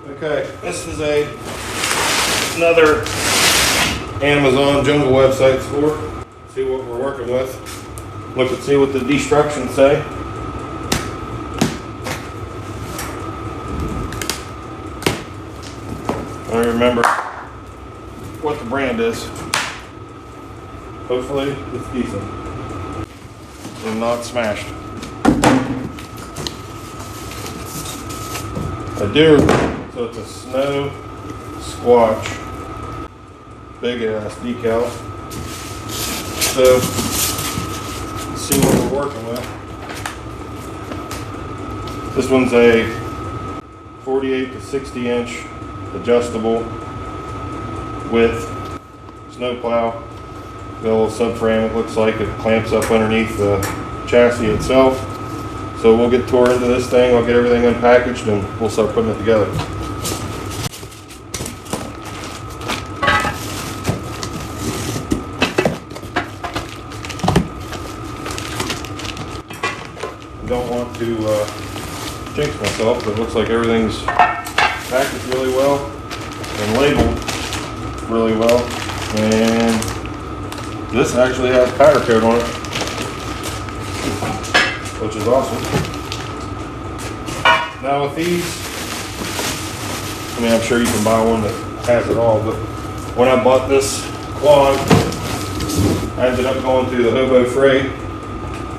Okay, this is another Amazon jungle website score. See what we're working with. Look and see what the destructions say. I remember what the brand is. Hopefully it's decent and not smashed. I do. So it's a SnowSquatch big ass decal. So let's see what we're working with. This one's a 48 to 60 inch adjustable width snowplow. Got a little subframe, it looks like it clamps up underneath the chassis itself. So we'll get tore into this thing, I'll get everything unpackaged and we'll start putting it together. Don't want to jinx myself, but it looks like everything's packaged really well and labeled really well, and this actually has powder coat on it, which is awesome. Now with these, I mean, I'm sure you can buy one that has it all, but when I bought this quad, I ended up going through the Hobo Freight.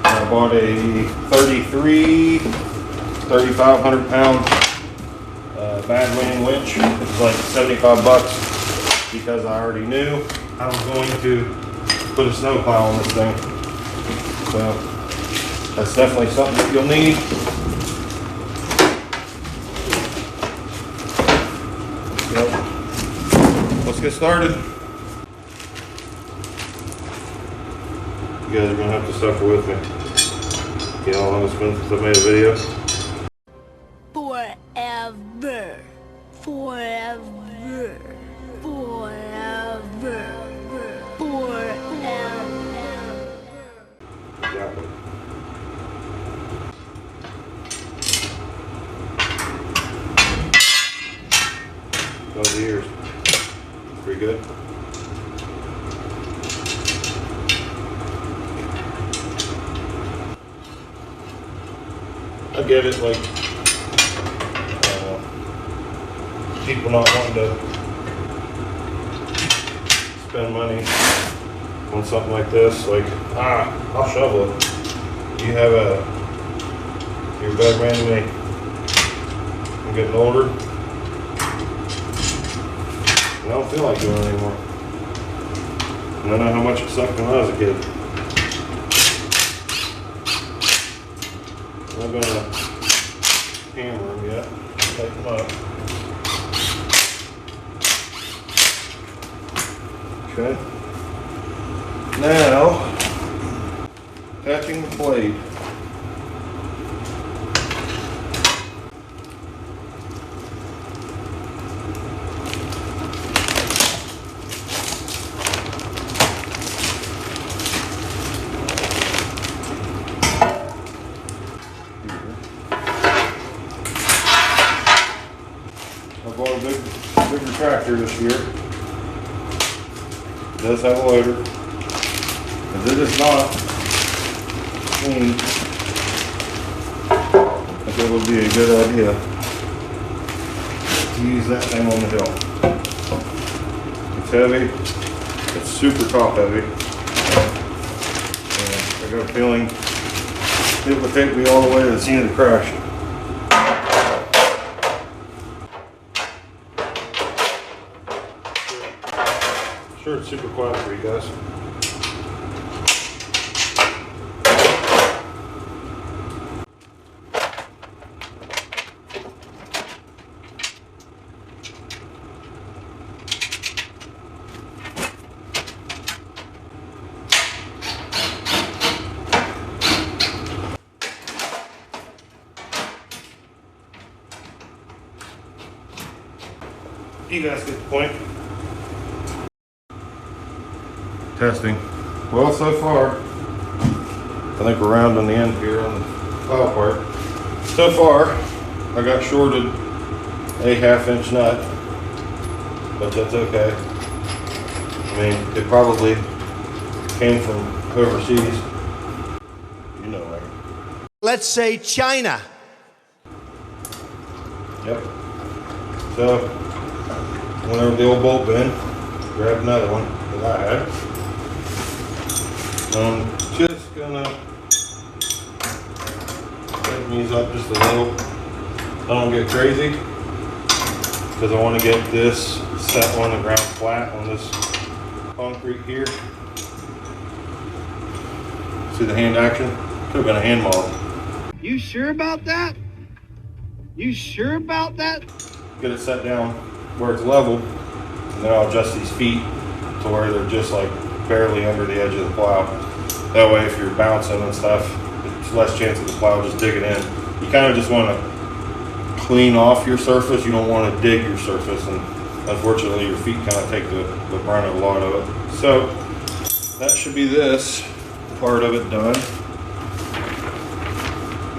I bought a 3,500 pound bad wing winch. It was like 75 bucks because I already knew I was going to put a snowplow on this thing. So that's definitely something that you'll need. Yep. Let's get started. You guys are gonna have to suffer with me. You know how long it's been since I made a video? Forever. Forever. Forever. Forever. Exactly. Those ears. Pretty good. I get it, like, people not wanting to spend money on something like this, like, I'll shovel it. You have you're a better man than me. I'm getting older. And I don't feel like doing it anymore. And I know how much it sucked when I was a kid. I'm not gonna hammer them yet. Take them up. Okay. Now, attaching the blade. I bought a bigger tractor this year. It does have a loader, because it is not clean. I think it would be a good idea to use that thing on the hill. It's heavy, it's super top heavy, and I got a feeling it would take me all the way to the scene of the crash. Sure, it's super quiet for you guys. You guys get the point. testing. Well, so far, I think we're rounding the end here on the plow part. So far, I got shorted a 1/2 inch nut, but that's okay. I mean, it probably came from overseas. You know, right? Let's say China. Yep. So, went over the old bolt bin, grabbed another one that I had. I'm just gonna tighten these up just a little. I don't get crazy because I want to get this set on the ground flat on this concrete here. See the hand action? Could have been a hand model. You sure about that? You sure about that? Get it set down where it's level, and then I'll adjust these feet to where they're just like barely under the edge of the plow. That way if you're bouncing and stuff, it's less chance of the plow just digging in. You kind of just want to clean off your surface. You don't want to dig your surface, and unfortunately your feet kind of take the brunt of a lot of it. So that should be this part of it done.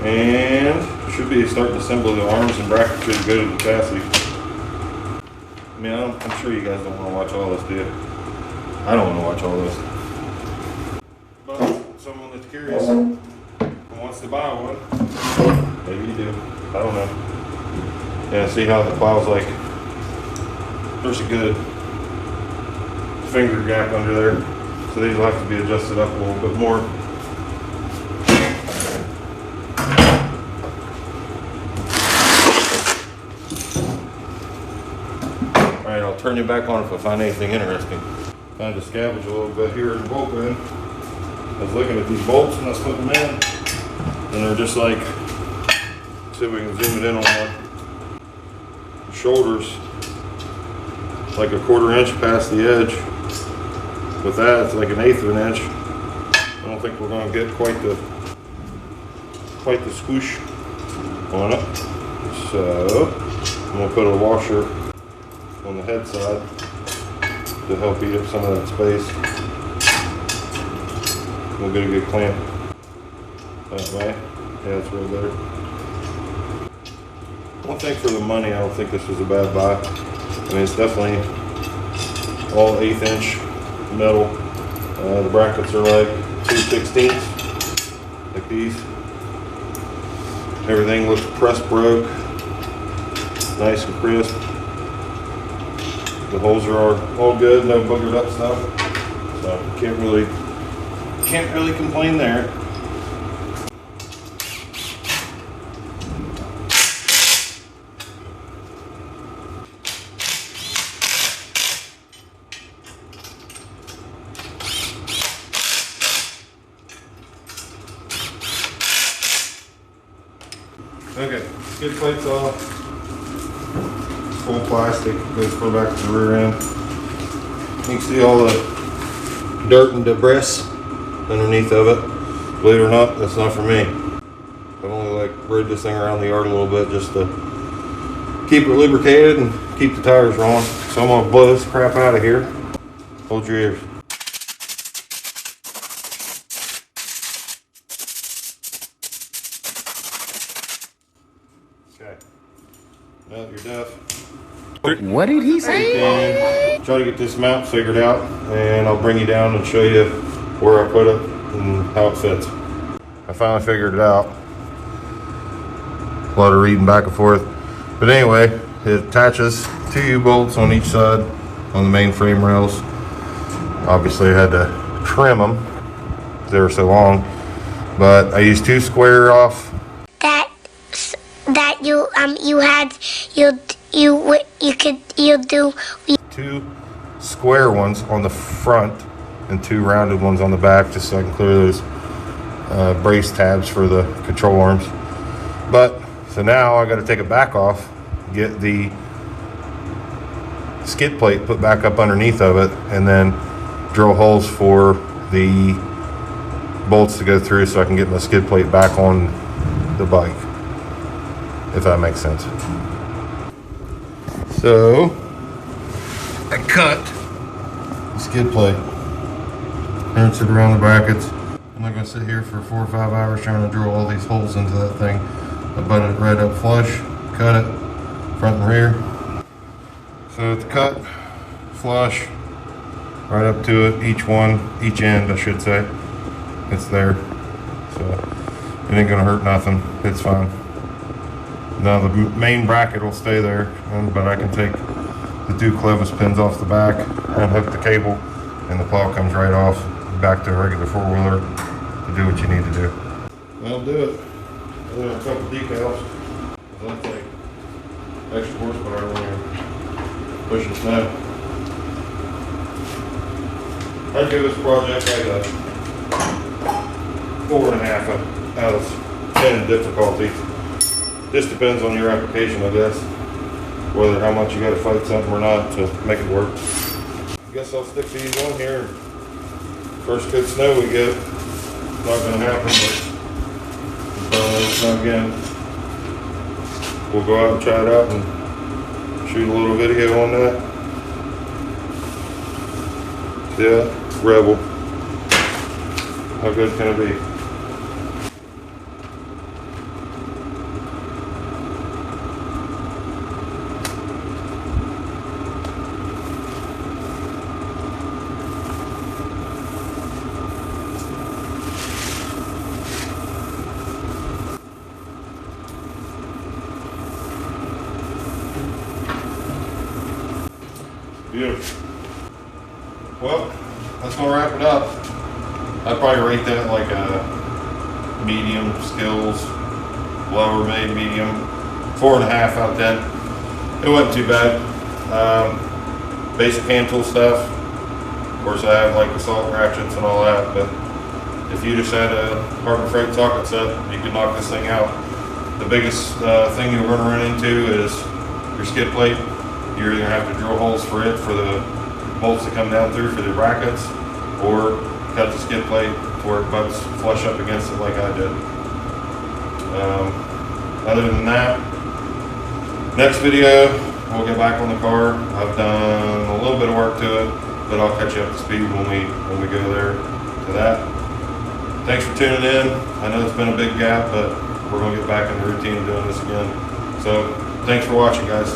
And should be starting to assemble the arms and brackets to go to the chassis. I mean, I'm sure you guys don't want to watch all this, do you? I don't want to watch all this. But someone that's curious and wants to buy one, maybe you do. I don't know. Yeah, see how the plow's like, there's a good finger gap under there. So these will have to be adjusted up a little bit more. Alright, I'll turn you back on if I find anything interesting. Found to scavenge a little bit here in the bolt bin. I was looking at these bolts and I was putting them in. And they're just like, see if we can zoom it in on one. The shoulders, like a 1/4 inch past the edge. With that, it's like 1/8 of an inch. I don't think we're going to get quite the squish on it. So I'm going to put a washer on the head side to help eat up some of that space. We'll get a good clamp that way. Yeah, that's a little better. One thing for the money, I don't think this was a bad buy. I mean, it's definitely all 1/8 inch metal. The brackets are like 2/16, like these. Everything looks press broke, nice and crisp. The holes are all good, no boogered up stuff. So can't really complain there. Okay, skid plate's off. Full plastic, goes clear back to the rear end. You can see all the dirt and debris underneath of it. Believe it or not, that's not for me. I've only like rode this thing around the yard a little bit just to keep it lubricated and keep the tires rolling. So I'm gonna blow this crap out of here. Hold your ears. Okay. Now that you're deaf. What did he say? Try to get this mount figured out, and I'll bring you down and show you where I put it and how it fits. I finally figured it out. A lot of reading back and forth. But anyway, it attaches 2 U-bolts on each side on the main frame rails. Obviously I had to trim them because they were so long. But I used 2 square off. You'll do 2 square ones on the front and 2 rounded ones on the back, just so I can clear those brace tabs for the control arms. But so now I got to take it back off, get the skid plate put back up underneath of it, and then drill holes for the bolts to go through so I can get my skid plate back on the bike, if that makes sense. So I cut the skid plate rinse it around the brackets. I'm not gonna sit here for 4 or 5 hours trying to drill all these holes into that thing. I butted it right up flush, cut it, front and rear. So it's cut, flush, right up to it, each end I should say. It's there. So it ain't gonna hurt nothing, it's fine. Now the main bracket will stay there, but I can take the 2 clevis pins off the back, unhook the cable, and the plow comes right off back to a regular 4-wheeler to do what you need to do. That'll do it. Other than a couple decals, I think extra horsepower when you're pushing snow. I'd give this project like a 4.5 out of 10 in difficulty. Just depends on your application, I guess. Whether how much you got to fight something or not to make it work. I guess I'll stick these on here. First good snow we get. It's not going to happen, but we'll probably let snow again. We'll go out and try it out and shoot a little video on that. Yeah, Rebel. How good can it be? Beautiful. Well, that's gonna wrap it up. I'd probably rate that like a medium skills, lower made medium, 4.5 out of 10. It wasn't too bad. Basic hand tool stuff. Of course, I have like the salt ratchets and all that, but if you just had a Harbor Freight socket set, you could knock this thing out. The biggest thing you're going to run into is your skid plate. You're either going to have to drill holes for it for the bolts that come down through for the brackets, or cut the skid plate to where it butts flush up against it like I did. Other than that, next video we'll get back on the car. I've done a little bit of work to it, but I'll catch you up to speed when we go there to that. Thanks for tuning in. I know it's been a big gap, but we're going to get back in the routine of doing this again. So thanks for watching, guys.